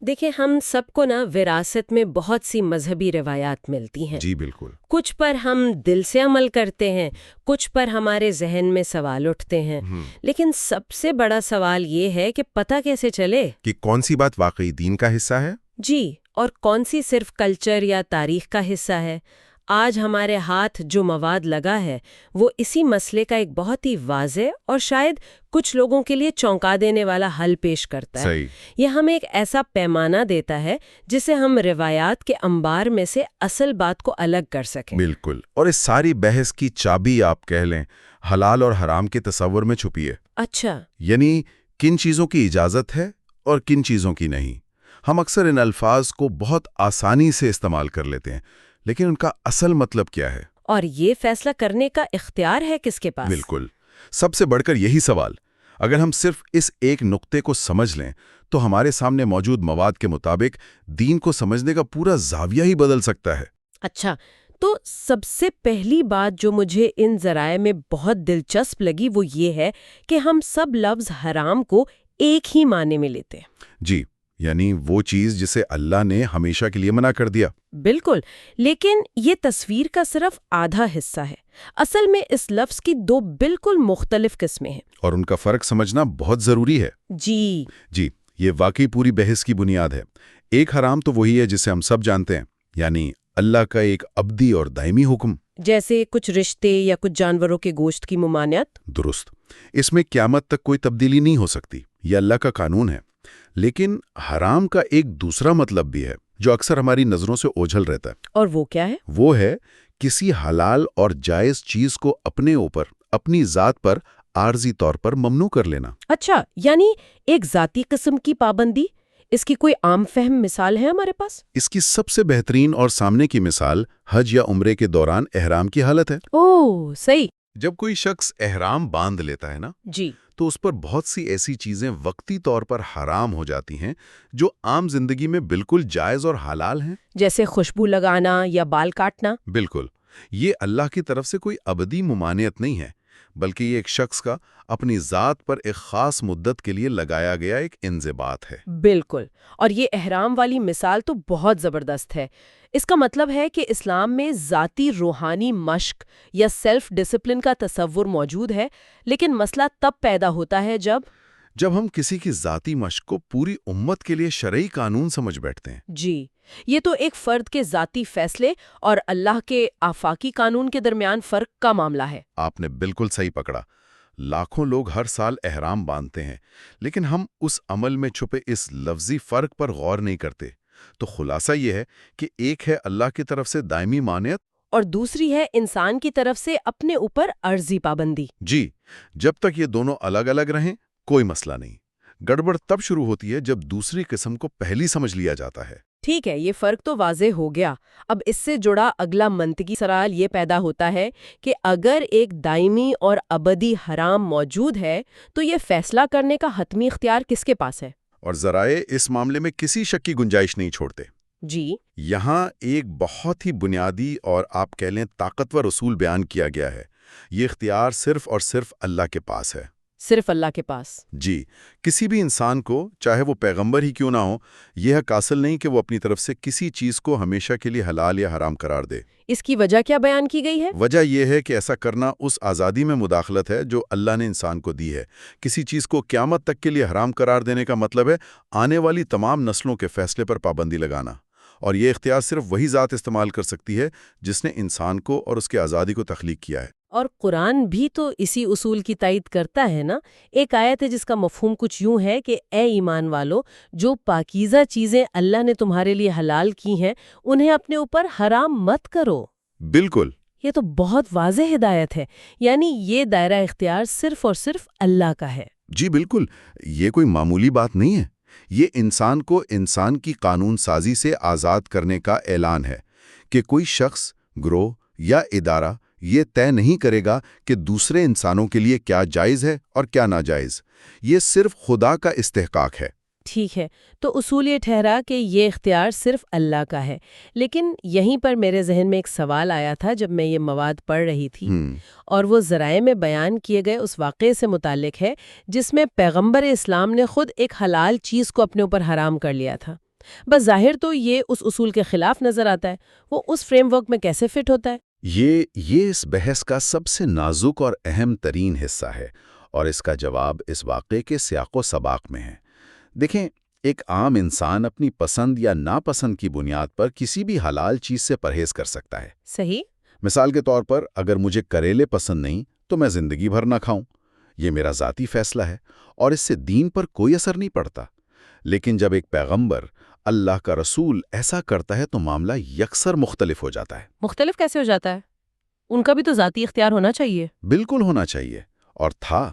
دیکھیں، ہم سب کو نا وراثت میں بہت سی مذہبی روایات ملتی ہیں۔ جی بالکل۔ کچھ پر ہم دل سے عمل کرتے ہیں، کچھ پر ہمارے ذہن میں سوال اٹھتے ہیں، لیکن سب سے بڑا سوال یہ ہے کہ پتہ کیسے چلے کہ کون سی بات واقعی دین کا حصہ ہے؟ جی، اور کون سی صرف کلچر یا تاریخ کا حصہ ہے۔ آج ہمارے ہاتھ جو مواد لگا ہے وہ اسی مسئلے کا ایک بہت ہی واضح اور شاید کچھ لوگوں کے لیے چونکا دینے والا حل پیش کرتا ہے۔ صحیح۔ یہ ہمیں ایک ایسا پیمانہ دیتا ہے جسے ہم روایات کے انبار میں سے اصل بات کو الگ کر سکیں۔ بالکل، اور اس ساری بحث کی چابی آپ کہہ لیں حلال اور حرام کے تصور میں چھپی ہے۔ اچھا۔ یعنی کن چیزوں کی اجازت ہے اور کن چیزوں کی نہیں۔ ہم اکثر ان الفاظ کو بہت آسانی سے استعمال کر لیتے ہیں، لیکن ان کا اصل مطلب کیا ہے؟ اور یہ فیصلہ کرنے کا اختیار ہے کس کے پاس؟ بالکل، سب سے بڑھ کر یہی سوال۔ اگر ہم صرف اس ایک نقطے کو سمجھ لیں تو ہمارے سامنے موجود مواد کے مطابق دین کو سمجھنے کا پورا زاویہ ہی بدل سکتا ہے۔ اچھا، تو سب سے پہلی بات جو مجھے ان ذرائع میں بہت دلچسپ لگی وہ یہ ہے کہ ہم سب لفظ حرام کو ایک ہی معنی میں لیتے ہیں۔ جی، یعنی وہ چیز جسے اللہ نے ہمیشہ کے لیے منع کر دیا۔ بالکل، لیکن یہ تصویر کا صرف آدھا حصہ ہے۔ اصل میں اس لفظ کی دو بالکل مختلف قسمیں ہیں، اور ان کا فرق سمجھنا بہت ضروری ہے۔ جی، یہ واقعی پوری بحث کی بنیاد ہے۔ ایک حرام تو وہی ہے جسے ہم سب جانتے ہیں، یعنی اللہ کا ایک ابدی اور دائمی حکم، جیسے کچھ رشتے یا کچھ جانوروں کے گوشت کی ممانعت۔ درست، اس میں قیامت تک کوئی تبدیلی نہیں ہو سکتی، یہ اللہ کا قانون ہے۔ لیکن حرام کا ایک دوسرا مطلب بھی ہے جو اکثر ہماری نظروں سے اوجھل رہتا ہے، اور وہ کیا ہے؟ وہ ہے کسی حلال اور جائز چیز کو اپنے اوپر، اپنی ذات پر عارضی طور پر ممنوع کر لینا۔ اچھا، یعنی ایک ذاتی قسم کی پابندی۔ اس کی کوئی عام فہم مثال ہے ہمارے پاس؟ اس کی سب سے بہترین اور سامنے کی مثال حج یا عمرے کے دوران احرام کی حالت ہے۔ اوہ، صحیح۔ جب کوئی شخص احرام باندھ لیتا ہے نا، جی، تو اس پر بہت سی ایسی چیزیں وقتی طور پر حرام ہو جاتی ہیں جو عام زندگی میں بالکل جائز اور حلال ہیں۔ جیسے خوشبو لگانا یا بال کاٹنا۔ بالکل، یہ اللہ کی طرف سے کوئی ابدی ممانعت نہیں ہے، بلکہ یہ ایک شخص کا اپنی ذات پر ایک خاص مدت کے لیے لگایا گیا ایک انضباط ہے۔ بالکل، اور یہ احرام والی مثال تو بہت زبردست ہے۔ اس کا مطلب ہے کہ اسلام میں ذاتی روحانی مشق یا سیلف ڈسپلن کا تصور موجود ہے، لیکن مسئلہ تب پیدا ہوتا ہے جب ہم کسی کی ذاتی مشق کو پوری امت کے لیے شرعی قانون سمجھ بیٹھتے ہیں۔ جی، یہ تو ایک فرد کے ذاتی فیصلے اور اللہ کے آفاقی قانون کے درمیان فرق کا معاملہ ہے۔ آپ نے بالکل صحیح پکڑا۔ لاکھوں لوگ ہر سال احرام باندھتے ہیں، لیکن ہم اس عمل میں چھپے اس لفظی فرق پر غور نہیں کرتے۔ تو خلاصہ یہ ہے کہ ایک ہے اللہ کی طرف سے دائمی مانعت، اور دوسری ہے انسان کی طرف سے اپنے اوپر عرضی پابندی۔ جی، جب تک یہ دونوں الگ الگ رہیں کوئی مسئلہ نہیں۔ گڑبڑ تب شروع ہوتی ہے جب دوسری قسم کو پہلی سمجھ لیا جاتا ہے۔ ٹھیک ہے، یہ فرق تو واضح ہو گیا۔ اب اس سے جڑا اگلا منطقی سوال یہ پیدا ہوتا ہے کہ اگر ایک دائمی اور ابدی حرام موجود ہے تو یہ فیصلہ کرنے کا حتمی اختیار کس کے پاس ہے؟ اور ذرائع اس معاملے میں کسی شک کی گنجائش نہیں چھوڑتے۔ جی، یہاں ایک بہت ہی بنیادی اور آپ کہہ لیں طاقتور اصول بیان کیا گیا ہے۔ یہ اختیار صرف اور صرف اللہ کے پاس ہے۔ صرف اللہ کے پاس؟ جی، کسی بھی انسان کو، چاہے وہ پیغمبر ہی کیوں نہ ہو، یہ حق حاصل نہیں کہ وہ اپنی طرف سے کسی چیز کو ہمیشہ کے لیے حلال یا حرام قرار دے۔ اس کی وجہ کیا بیان کی گئی ہے؟ وجہ یہ ہے کہ ایسا کرنا اس آزادی میں مداخلت ہے جو اللہ نے انسان کو دی ہے۔ کسی چیز کو قیامت تک کے لیے حرام قرار دینے کا مطلب ہے آنے والی تمام نسلوں کے فیصلے پر پابندی لگانا، اور یہ اختیار صرف وہی ذات استعمال کر سکتی ہے جس نے انسان کو اور اس کی آزادی کو تخلیق کیا ہے۔ اور قرآن بھی تو اسی اصول کی تائید کرتا ہے نا۔ ایک آیت ہے جس کا مفہوم کچھ یوں ہے کہ اے ایمان والو، جو پاکیزہ چیزیں اللہ نے تمہارے لیے حلال کی ہیں انہیں اپنے اوپر حرام مت کرو۔ بالکل، یہ تو بہت واضح ہدایت ہے، یعنی یہ دائرہ اختیار صرف اور صرف اللہ کا ہے۔ جی بالکل، یہ کوئی معمولی بات نہیں ہے۔ یہ انسان کو انسان کی قانون سازی سے آزاد کرنے کا اعلان ہے کہ کوئی شخص، گروہ یا ادارہ یہ طے نہیں کرے گا کہ دوسرے انسانوں کے لیے کیا جائز ہے اور کیا ناجائز۔ یہ صرف خدا کا استحقاق ہے۔ ٹھیک ہے، تو اصول یہ ٹھہرا کہ یہ اختیار صرف اللہ کا ہے، لیکن یہیں پر میرے ذہن میں ایک سوال آیا تھا جب میں یہ مواد پڑھ رہی تھی، اور وہ ذرائع میں بیان کیے گئے اس واقعے سے متعلق ہے جس میں پیغمبر اسلام نے خود ایک حلال چیز کو اپنے اوپر حرام کر لیا تھا۔ بس ظاہر تو یہ اس اصول کے خلاف نظر آتا ہے، وہ اس فریم ورک میں کیسے فٹ ہوتا ہے؟ یہ اس بحث کا سب سے نازک اور اہم ترین حصہ ہے، اور اس کا جواب اس واقعے کے سیاق و سباق میں ہے۔ دیکھیں، ایک عام انسان اپنی پسند یا ناپسند کی بنیاد پر کسی بھی حلال چیز سے پرہیز کر سکتا ہے۔ صحیح؟ مثال کے طور پر، اگر مجھے کریلے پسند نہیں تو میں زندگی بھر نہ کھاؤں۔ یہ میرا ذاتی فیصلہ ہے، اور اس سے دین پر کوئی اثر نہیں پڑتا۔ لیکن جب ایک پیغمبر، اللہ کا رسول ایسا کرتا ہے تو معاملہ یکسر مختلف ہو جاتا ہے۔ مختلف کیسے ہو جاتا ہے؟ ان کا بھی تو ذاتی اختیار ہونا چاہیے۔ بالکل ہونا چاہیے، اور تھا،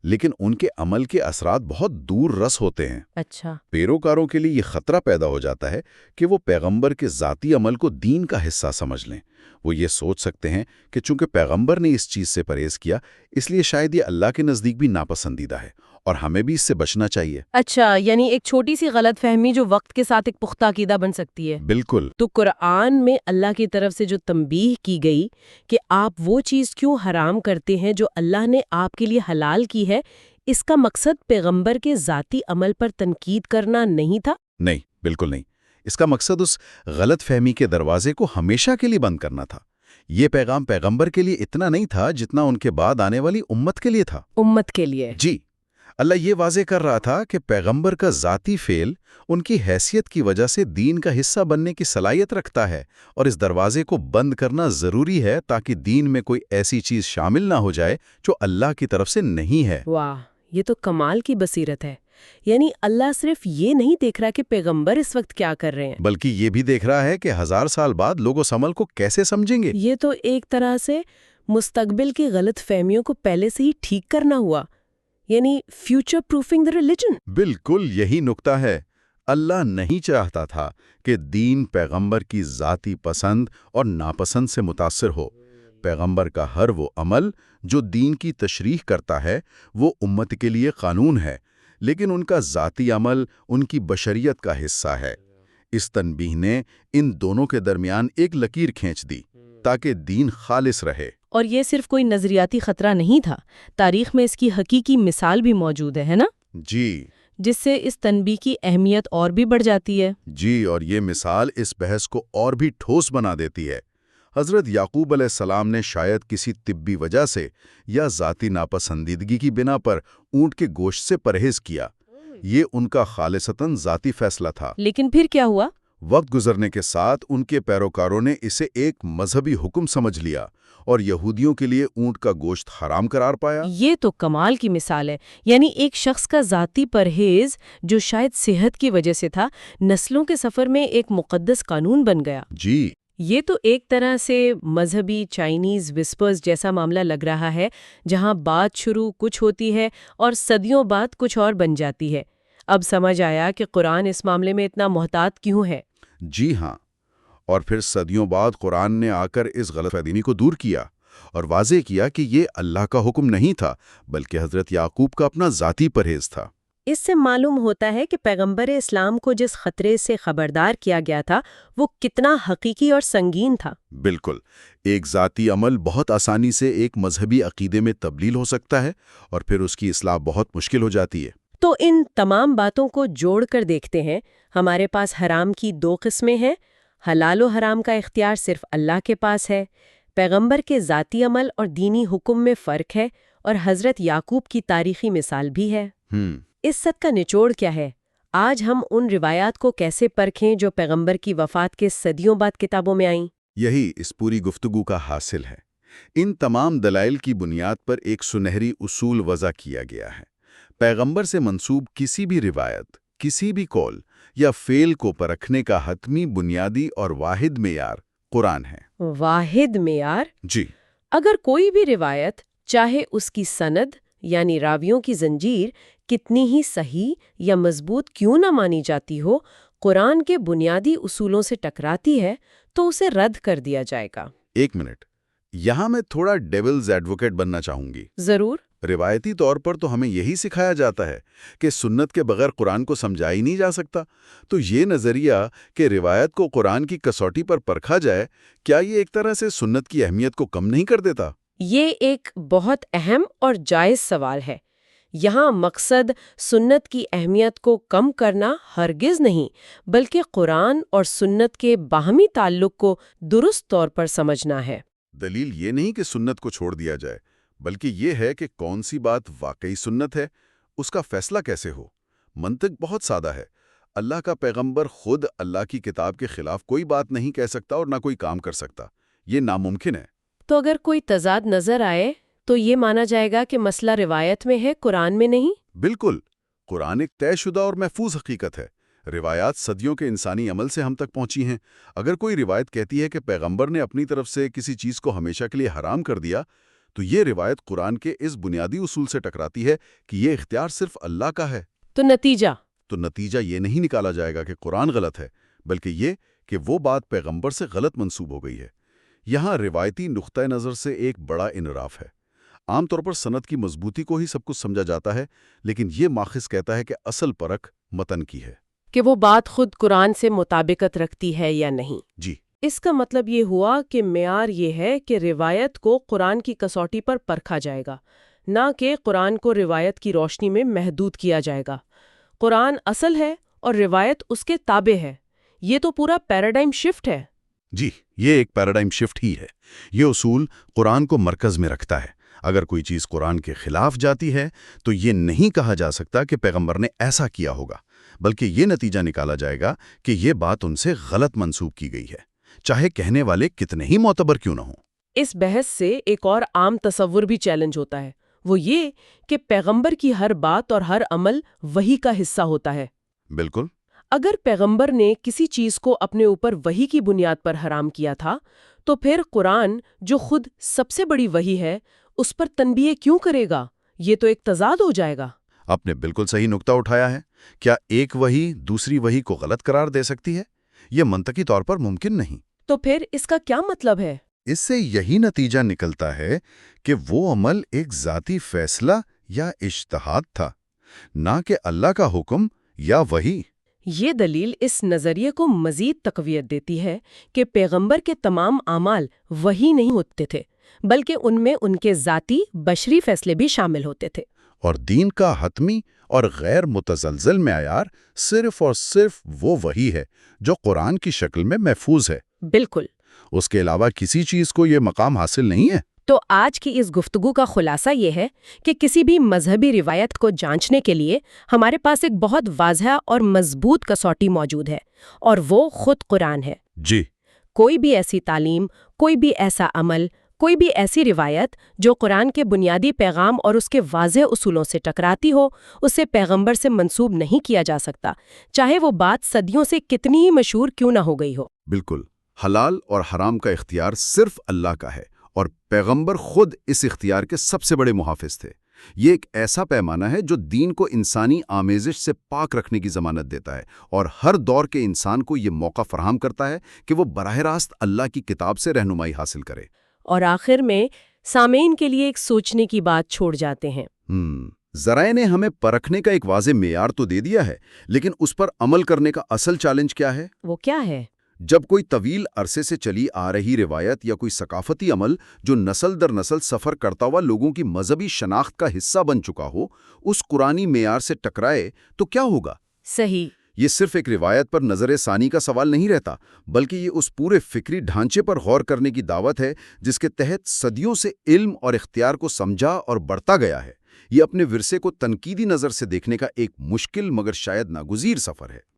لیکن ان کے عمل کے اثرات بہت دور رس ہوتے ہیں۔ اچھا۔ پیروکاروں کے لیے یہ خطرہ پیدا ہو جاتا ہے کہ وہ پیغمبر کے ذاتی عمل کو دین کا حصہ سمجھ لیں۔ وہ یہ سوچ سکتے ہیں کہ چونکہ پیغمبر نے اس چیز سے پرہیز کیا، اس لیے شاید یہ اللہ کے نزدیک بھی ناپسندیدہ ہے، اور ہمیں بھی اس سے بچنا چاہیے۔ اچھا، یعنی ایک چھوٹی سی غلط فہمی جو وقت کے ساتھ ایک پختہ عقیدہ بن سکتی ہے۔ بالکل۔ تو قرآن میں اللہ کی طرف سے جو تنبیہ کی گئی کہ آپ وہ چیز کیوں حرام کرتے ہیں جو اللہ نے آپ کے لیے حلال کی ہے، اس کا مقصد پیغمبر کے ذاتی عمل پر تنقید کرنا نہیں تھا؟ نہیں، بالکل نہیں۔ اس کا مقصد اس غلط فہمی کے دروازے کو ہمیشہ کے لیے بند کرنا تھا۔ یہ پیغام پیغمبر کے لیے اتنا نہیں تھا جتنا ان کے بعد آنے والی امت کے لیے تھا۔ امت کے لیے؟ جی، اللہ یہ واضح کر رہا تھا کہ پیغمبر کا ذاتی فعل ان کی حیثیت کی وجہ سے دین کا حصہ بننے کی صلاحیت رکھتا ہے، اور اس دروازے کو بند کرنا ضروری ہے تاکہ دین میں کوئی ایسی چیز شامل نہ ہو جائے جو اللہ کی طرف سے نہیں ہے۔ واہ، یہ تو کمال کی بصیرت ہے۔ یعنی اللہ صرف یہ نہیں دیکھ رہا کہ پیغمبر اس وقت کیا کر رہے ہیں، بلکہ یہ بھی دیکھ رہا ہے کہ 1000 سال بعد لوگ اس عمل کو کیسے سمجھیں گے۔ یہ تو ایک طرح سے مستقبل کی غلط فہمیوں کو پہلے سے ہی ٹھیک کرنا ہوا، یعنی فیوچر پروفنگ دی ریلیجن۔ بالکل یہی نکتہ ہے۔ اللہ نہیں چاہتا تھا کہ دین پیغمبر کی ذاتی پسند اور ناپسند سے متاثر ہو۔ پیغمبر کا ہر وہ عمل جو دین کی تشریح کرتا ہے وہ امت کے لیے قانون ہے، لیکن ان کا ذاتی عمل ان کی بشریت کا حصہ ہے۔ اس تنبیہ نے ان دونوں کے درمیان ایک لکیر کھینچ دی تاکہ دین خالص رہے۔ اور یہ صرف کوئی نظریاتی خطرہ نہیں تھا، تاریخ میں اس کی حقیقی مثال بھی موجود ہے نا؟ جی، جس سے اس تنبیہ کی اہمیت اور بھی بڑھ جاتی ہے۔ جی، اور یہ مثال اس بحث کو اور بھی ٹھوس بنا دیتی ہے۔ حضرت یعقوب علیہ السلام نے شاید کسی طبی وجہ سے یا ذاتی ناپسندیدگی کی بنا پر اونٹ کے گوشت سے پرہیز کیا۔ یہ ان کا خالصتاً ذاتی فیصلہ تھا۔ لیکن پھر کیا ہوا؟ وقت گزرنے کے ساتھ ان کے پیروکاروں نے اسے ایک مذہبی حکم سمجھ لیا اور یہودیوں کے لیے اونٹ کا گوشت حرام قرار پایا۔ یہ تو کمال کی مثال ہے، یعنی ایک شخص کا ذاتی پرہیز جو شاید صحت کی وجہ سے تھا، نسلوں کے سفر میں ایک مقدس قانون بن گیا۔ جی، یہ تو ایک طرح سے مذہبی چائنیز وسپرز جیسا معاملہ لگ رہا ہے، جہاں بات شروع کچھ ہوتی ہے اور صدیوں بعد کچھ اور بن جاتی ہے۔ اب سمجھ آیا کہ قرآن اس معاملے میں اتنا محتاط کیوں ہے۔ جی ہاں، اور پھر صدیوں بعد قرآن نے آ کر اس غلط فہمی کو دور کیا اور واضح کیا کہ یہ اللہ کا حکم نہیں تھا بلکہ حضرت یعقوب کا اپنا ذاتی پرہیز تھا۔ اس سے معلوم ہوتا ہے کہ پیغمبر اسلام کو جس خطرے سے خبردار کیا گیا تھا وہ کتنا حقیقی اور سنگین تھا۔ بالکل، ایک ذاتی عمل بہت آسانی سے ایک مذہبی عقیدے میں تبدیل ہو سکتا ہے اور پھر اس کی اصلاح بہت مشکل ہو جاتی ہے۔ تو ان تمام باتوں کو جوڑ کر دیکھتے ہیں، ہمارے پاس حرام کی دو قسمیں ہیں۔ حلال و حرام کا اختیار صرف اللہ کے پاس ہے، پیغمبر کے ذاتی عمل اور دینی حکم میں فرق ہے، اور حضرت یعقوب کی تاریخی مثال بھی ہے۔ اس سب کا نچوڑ کیا ہے؟ آج ہم ان روایات کو کیسے پرکھیں جو پیغمبر کی وفات کے صدیوں بعد کتابوں میں آئیں؟ یہی اس پوری گفتگو کا حاصل ہے۔ ان تمام دلائل کی بنیاد پر ایک سنہری اصول وضع کیا گیا ہے۔ پیغمبر سے منسوب کسی بھی روایت، کسی بھی قول یا فعل کو پرکھنے کا حتمی بنیادی اور واحد معیار قرآن ہے۔ واحد معیار؟ جی، اگر کوئی بھی روایت، چاہے اس کی سند یعنی راویوں کی زنجیر کتنی ہی صحیح یا مضبوط کیوں نہ مانی جاتی ہو، قرآن کے بنیادی اصولوں سے ٹکراتی ہے تو اسے رد کر دیا جائے گا۔ ایک منٹ، یہاں میں تھوڑا ڈیولز ایڈوکیٹ بننا چاہوں گی۔ ضرور۔ روایتی طور پر تو ہمیں یہی سکھایا جاتا ہے کہ سنت کے بغیر قرآن کو سمجھا ہی نہیں جا سکتا، تو یہ نظریہ کہ روایت کو قرآن کی کسوٹی پر پرکھا جائے، کیا یہ ایک طرح سے سنت کی اہمیت کو کم نہیں کر دیتا؟ یہ ایک بہت اہم اور جائز سوال ہے۔ یہاں مقصد سنت کی اہمیت کو کم کرنا ہرگز نہیں، بلکہ قرآن اور سنت کے باہمی تعلق کو درست طور پر سمجھنا ہے۔ دلیل یہ نہیں کہ سنت کو چھوڑ دیا جائے، بلکہ یہ ہے کہ کون سی بات واقعی سنت ہے، اس کا فیصلہ کیسے ہو۔ منطق بہت سادہ ہے۔ اللہ کا پیغمبر خود اللہ کی کتاب کے خلاف کوئی بات نہیں کہہ سکتا اور نہ کوئی کام کر سکتا۔ یہ ناممکن ہے۔ تو اگر کوئی تضاد نظر آئے تو یہ مانا جائے گا کہ مسئلہ روایت میں ہے، قرآن میں نہیں؟ بالکل۔ قرآن ایک طے شدہ اور محفوظ حقیقت ہے۔ روایات صدیوں کے انسانی عمل سے ہم تک پہنچی ہیں۔ اگر کوئی روایت کہتی ہے کہ پیغمبر نے اپنی طرف سے کسی چیز کو ہمیشہ کے لیے حرام کر دیا، تو یہ روایت قرآن کے اس بنیادی اصول سے ٹکراتی ہے کہ یہ اختیار صرف اللہ کا ہے۔ تو نتیجہ یہ نہیں نکالا جائے گا کہ قرآن غلط ہے، بلکہ یہ کہ وہ بات پیغمبر سے غلط منسوب ہو گئی ہے۔ یہاں روایتی نقطۂ نظر سے ایک بڑا انحراف ہے۔ عام طور پر سند کی مضبوطی کو ہی سب کچھ سمجھا جاتا ہے، لیکن یہ ماخذ کہتا ہے کہ اصل پرکھ متن کی ہے، کہ وہ بات خود قرآن سے مطابقت رکھتی ہے یا نہیں۔ جی۔ اس کا مطلب یہ ہوا کہ معیار یہ ہے کہ روایت کو قرآن کی کسوٹی پر پرکھا جائے گا، نہ کہ قرآن کو روایت کی روشنی میں محدود کیا جائے گا۔ قرآن اصل ہے اور روایت اس کے تابع ہے۔ یہ تو پورا پیراڈائم شفٹ ہے۔ جی، یہ ایک پیراڈائم شفٹ ہی ہے۔ یہ اصول قرآن کو مرکز میں رکھتا ہے۔ اگر کوئی چیز قرآن کے خلاف جاتی ہے تو یہ نہیں کہا جا سکتا کہ پیغمبر نے ایسا کیا ہوگا، بلکہ یہ نتیجہ نکالا جائے گا کہ یہ بات ان سے غلط منسوب کی گئی ہے، چاہے کہنے والے کتنے ہی معتبر کیوں نہ ہوں۔ اس بحث سے ایک اور عام تصور بھی چیلنج ہوتا ہے، وہ یہ کہ پیغمبر کی ہر بات اور ہر عمل وحی کا حصہ ہوتا ہے۔ بالکل۔ اگر پیغمبر نے کسی چیز کو اپنے اوپر وحی کی بنیاد پر حرام کیا تھا، تو پھر قرآن جو خود سب سے بڑی وحی ہے، اس پر تنبیہ کیوں کرے گا؟ یہ تو ایک تضاد ہو جائے گا۔ آپ نے بالکل صحیح نقطہ اٹھایا ہے۔ کیا ایک وحی دوسری وحی کو غلط قرار دے سکتی ہے؟ یہ منطقی طور پر ممکن نہیں۔ تو پھر اس کا کیا مطلب ہے؟ اس سے یہی نتیجہ نکلتا ہے کہ وہ عمل ایک ذاتی فیصلہ یا اجتہاد تھا، نہ کہ اللہ کا حکم یا وحی۔ یہ دلیل اس نظریے کو مزید تقویت دیتی ہے کہ پیغمبر کے تمام اعمال وحی نہیں ہوتے تھے، بلکہ ان میں ان کے ذاتی بشری فیصلے بھی شامل ہوتے تھے۔ اور دین کا حتمی اور غیر متزلزل معیار صرف اور صرف وہ وحی ہے جو قرآن کی شکل میں محفوظ ہے۔ بالکل۔ اس کے علاوہ کسی چیز کو یہ مقام حاصل نہیں ہے۔ تو آج کی اس گفتگو کا خلاصہ یہ ہے کہ کسی بھی مذہبی روایت کو جانچنے کے لیے ہمارے پاس ایک بہت واضح اور مضبوط کسوٹی موجود ہے، اور وہ خود قرآن ہے۔ جی۔ کوئی بھی ایسی تعلیم، کوئی بھی ایسا عمل، کوئی بھی ایسی روایت جو قرآن کے بنیادی پیغام اور اس کے واضح اصولوں سے ٹکراتی ہو، اسے پیغمبر سے منسوب نہیں کیا جا سکتا، چاہے وہ بات صدیوں سے کتنی ہی مشہور کیوں نہ ہو گئی ہو۔ بالکل۔ حلال اور حرام کا اختیار صرف اللہ کا ہے، اور پیغمبر خود اس اختیار کے سب سے بڑے محافظ تھے۔ یہ ایک ایسا پیمانہ ہے جو دین کو انسانی آمیزش سے پاک رکھنے کی ضمانت دیتا ہے، اور ہر دور کے انسان کو یہ موقع فراہم کرتا ہے کہ وہ براہ راست اللہ کی کتاب سے رہنمائی حاصل کرے۔ اور آخر میں سامعین کے لیے ایک سوچنے کی بات چھوڑ جاتے ہیں۔ ذرائع نے ہمیں پرکھنے کا ایک واضح معیار تو دے دیا ہے، لیکن اس پر عمل کرنے کا اصل چیلنج کیا ہے؟ وہ کیا ہے؟ جب کوئی طویل عرصے سے چلی آ رہی روایت یا کوئی ثقافتی عمل جو نسل در نسل سفر کرتا ہوا لوگوں کی مذہبی شناخت کا حصہ بن چکا ہو، اس قرآنی معیار سے ٹکرائے تو کیا ہوگا؟ صحیح۔ یہ صرف ایک روایت پر نظر ثانی کا سوال نہیں رہتا، بلکہ یہ اس پورے فکری ڈھانچے پر غور کرنے کی دعوت ہے جس کے تحت صدیوں سے علم اور اختیار کو سمجھا اور بڑھتا گیا ہے۔ یہ اپنے ورثے کو تنقیدی نظر سے دیکھنے کا ایک مشکل مگر شاید ناگزیر سفر ہے۔